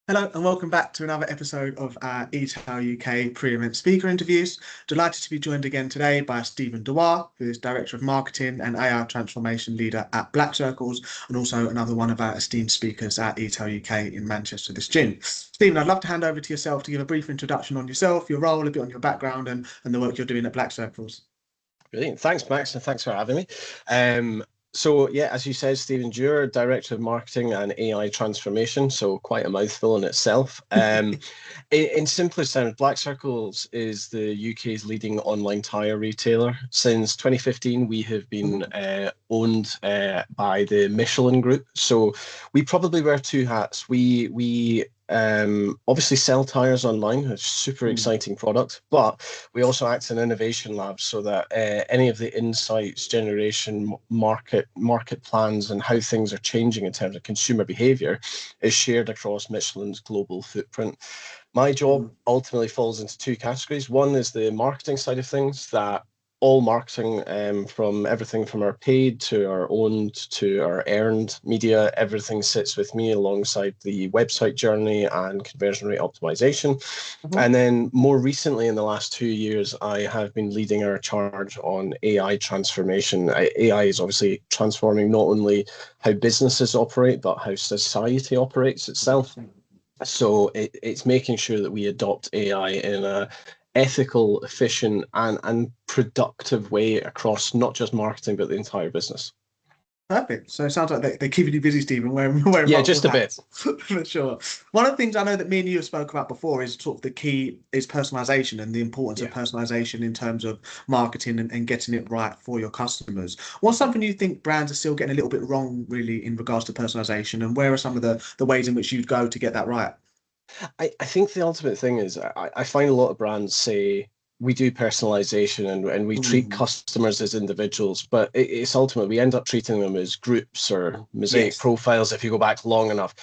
Hello and welcome back to another episode of our eTail UK pre-event speaker interviews. Delighted to be joined again today by Stephen Dewar, who is Director of Marketing and AI Transformation Leader at Black Circles, and also another one of our esteemed speakers at eTail UK in Manchester this June. Stephen, I'd love to hand over to yourself to give a brief introduction on yourself, your role, a bit on your background and the work you're doing at Black Circles. Brilliant. Thanks, Max, and thanks for having me. So, as you said, Stephen Dewar, Director of Marketing and AI Transformation, so quite a mouthful in itself. In simplest terms, Black Circles is the UK's leading online tyre retailer. Since 2015, we have been owned by the Michelin Group. So we probably wear two hats. We obviously sell tires online, a super exciting product, but we also act as an innovation lab so that any of the insights, generation, market plans, and how things are changing in terms of consumer behavior is shared across Michelin's global footprint. My job ultimately falls into two categories. One is the marketing side of things, that all marketing, from everything from our paid to our owned to our earned media, everything sits with me alongside the website journey and conversion rate optimization. And then more recently, in the last 2 years, I have been leading our charge on AI transformation. AI is obviously transforming not only how businesses operate, but how society operates itself. So it's making sure that we adopt AI in a ethical, efficient, and productive way across not just marketing, but the entire business. Perfect. So it sounds like they're keeping you busy, Stephen, wearing Yeah, multiple just a bit. hats, for sure. One of the things I know that me and you have spoke about before is sort of the key is personalization and the importance of personalization in terms of marketing and getting it right for your customers. What's something you think brands are still getting a little bit wrong, really, in regards to personalization, and where are some of the ways in which you'd go to get that right? I think the ultimate thing is I find a lot of brands say we do personalization and we treat Mm, customers as individuals, but it's ultimately we end up treating them as groups or mosaic yes. profiles if you go back long enough.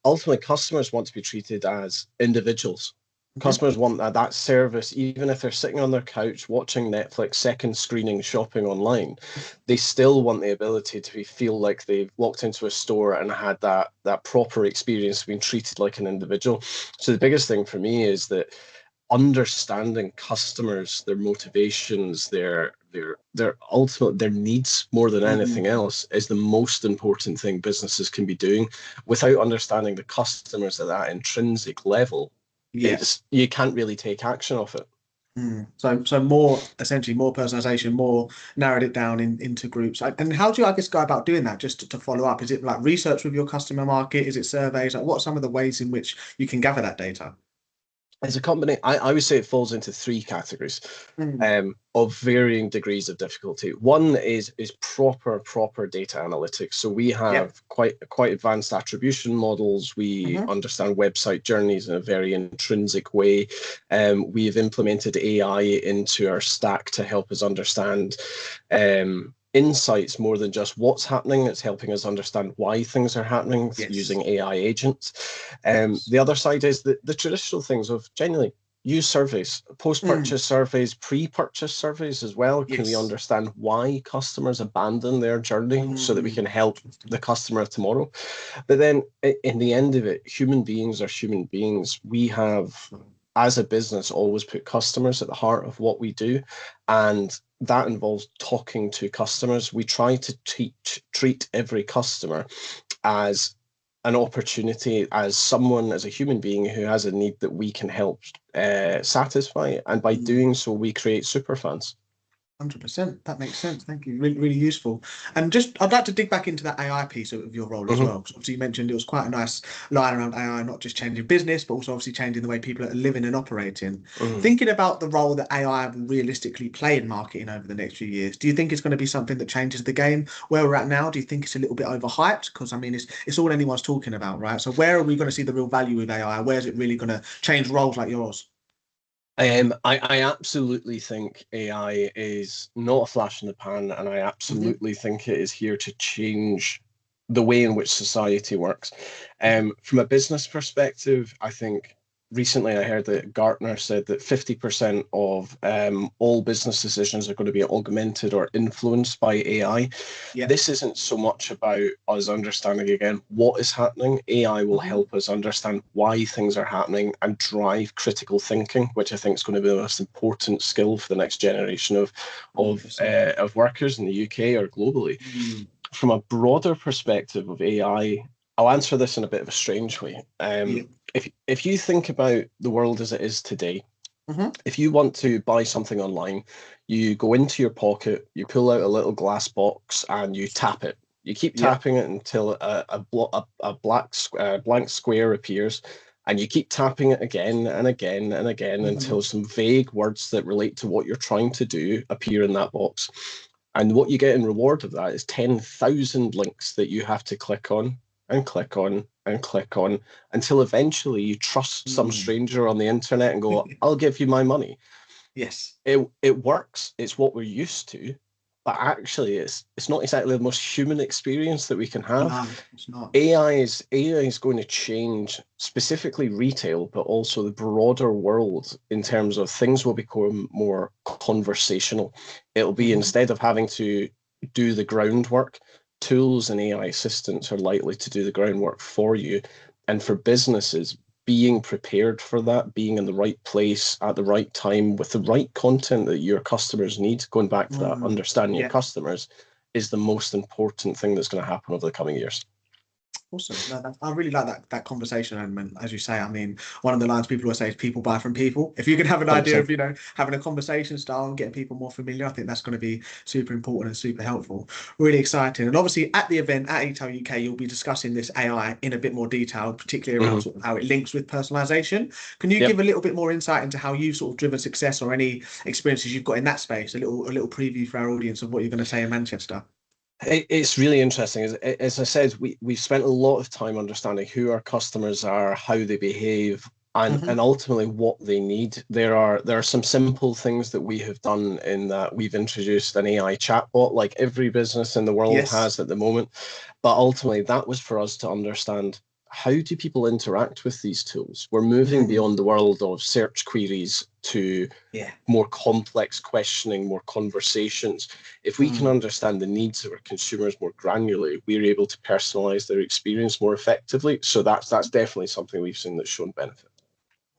Ultimately, customers want to be treated as individuals. Mhm. Customers want that service, even if they're sitting on their couch watching Netflix, second screening, shopping online, they still want the ability to feel like they've walked into a store and had that proper experience, being treated like an individual. So the biggest thing for me is that understanding customers, their motivations, their ultimate their needs more than anything Mm, else is the most important thing businesses can be doing. Without understanding the customers at that intrinsic level, yeah. it's you can't really take action off it. So more essentially more personalization, more narrowed it down into groups. And how do you, I guess, go about doing that? Just to follow up, is it like research with your customer market? Is it surveys? Like, what are some of the ways in which you can gather that data? As a company, I would say it falls into three categories Mm, of varying degrees of difficulty. One is proper data analytics. So we yeah. have quite advanced attribution models. We Hmm. understand website journeys in a very intrinsic way. We've implemented AI into our stack to help us understand insights more than just what's happening. It's helping us understand why things are happening Yes. using AI agents. The other side is the traditional things of genuinely use surveys, Mm, post-purchase surveys, pre-purchase surveys as well. Can we yes. understand why customers abandon their journey so that we can help the Interesting. customer of tomorrow? But then in the end of it, human beings are human beings. We have, as a business, always put customers at the heart of what we do. And that involves talking to customers. We try to treat every customer as an opportunity, as someone, as a human being who has a need that we can help satisfy. And by Mm. doing so, we create super fans. 100%. That makes sense. Thank you. Really, really useful. And just, I'd like to dig back into that AI piece of your role as Mhm. well. Because obviously, you mentioned it was quite a nice line around AI, not just changing business, but also obviously changing the way people are living and operating. Mhm. Thinking about the role that AI will realistically play in marketing over the next few years, do you think it's going to be something that changes the game where we're at now? Do you think it's a little bit overhyped? Because I mean, it's all anyone's talking about, right? So where are we going to see the real value with AI? Where's it really going to change roles like yours? I absolutely think AI is not a flash in the pan, and I Hmm. absolutely think it is here to change the way in which society works. From a business perspective, I think recently I heard that Gartner said that 50% of all business decisions are going to be augmented or influenced by AI. Yeah. This isn't so much about us understanding again what is happening. AI will help us understand why things are happening and drive critical thinking, which I think is going to be the most important skill for the next generation of 100%. of workers in the UK or globally. Mm. From a broader perspective of AI, I'll answer this in a bit of a strange way. Yeah. If you think about the world as it is today, Hmm. if you want to buy something online, you go into your pocket, you pull out a little glass box, and you tap it. You keep Yeah. tapping it until a blank square appears, and you keep tapping it again and again and again Hmm. until some vague words that relate to what you're trying to do appear in that box. And what you get in reward of that is 10,000 links that you have to click on and click on and click on until eventually you trust some Mm. stranger on the internet and go, I'll give you my money. Yes. It works. It's what we're used to, but actually it's not exactly the most human experience that we can have. No, it's not. AI is going to change specifically retail, but also the broader world in terms of things will become more conversational. It'll be Hmm. instead of having to do the groundwork, tools and AI assistants are likely to do the groundwork for you. And for businesses, being prepared for that, being in the right place at the right time with the right content that your customers need, going back to that, Mm. understanding your Yeah. customers is the most important thing that's going to happen over the coming years. Awesome. No, I really like that conversation element. As you say, I mean, one of the lines people will say is people buy from people. If you can have an idea 100%. of, having a conversation style and getting people more familiar, I think that's going to be super important and super helpful. Really exciting. And obviously at the event at eTail UK, you'll be discussing this AI in a bit more detail, particularly around Mm-hmm. sort of how it links with personalization. Can you Yep. give a little bit more insight into how you've sort of driven success or any experiences you've got in that space? A little preview for our audience of what you're going to say in Manchester. It's really interesting. As I said, we've spent a lot of time understanding who our customers are, how they behave, and Hmm. ultimately what they need. There are some simple things that we have done in that we've introduced an AI chatbot like every business in the world Yes. has at the moment. But ultimately, that was for us to understand how do people interact with these tools. We're moving Mm. beyond the world of search queries to Yeah. more complex questioning, more conversations. If we can Mm. understand the needs of our consumers more granularly, we're able to personalize their experience more effectively. So that's definitely something we've seen that's shown benefit.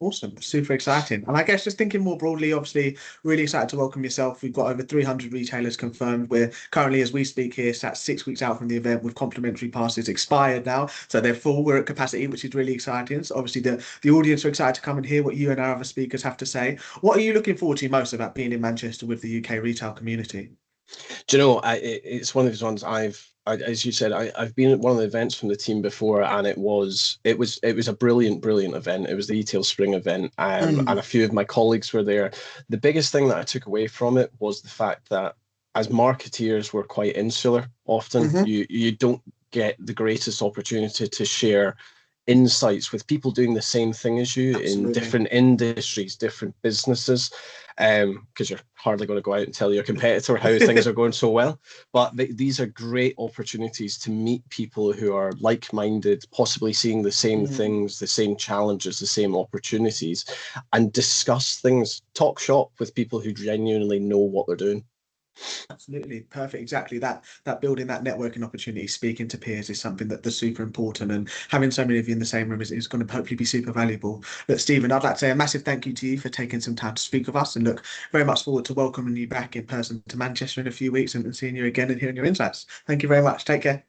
Awesome, super exciting. And I guess just thinking more broadly, obviously, really excited to welcome yourself. We've got over 300 retailers confirmed. We're currently, as we speak here, sat 6 weeks out from the event with complimentary passes expired now. So they're full. We're at capacity, which is really exciting. So obviously, the audience are excited to come and hear what you and our other speakers have to say. What are you looking forward to most about being in Manchester with the UK retail community? Do you know, it's one of these ones as you said, I've been at one of the events from the team before, and it was a brilliant, brilliant event. It was the eTail Spring event, and Mm. a few of my colleagues were there. The biggest thing that I took away from it was the fact that as marketeers, we're quite insular. Often, Hmm. you don't get the greatest opportunity to share insights with people doing the same thing as you in Absolutely. different industries, different businesses, because you're hardly going to go out and tell your competitor how things are going so well. But these are great opportunities to meet people who are like-minded, possibly seeing the same Mm. things, the same challenges, the same opportunities, and discuss things, talk shop with people who genuinely know what they're doing. Absolutely perfect. Exactly that building that networking opportunity, speaking to peers is something that's super important, and having so many of you in the same room is going to hopefully be super valuable. Look, Stephen, I'd like to say a massive thank you to you for taking some time to speak with us, and look very much forward to welcoming you back in person to Manchester in a few weeks and seeing you again and hearing your insights. Thank you very much. Take care.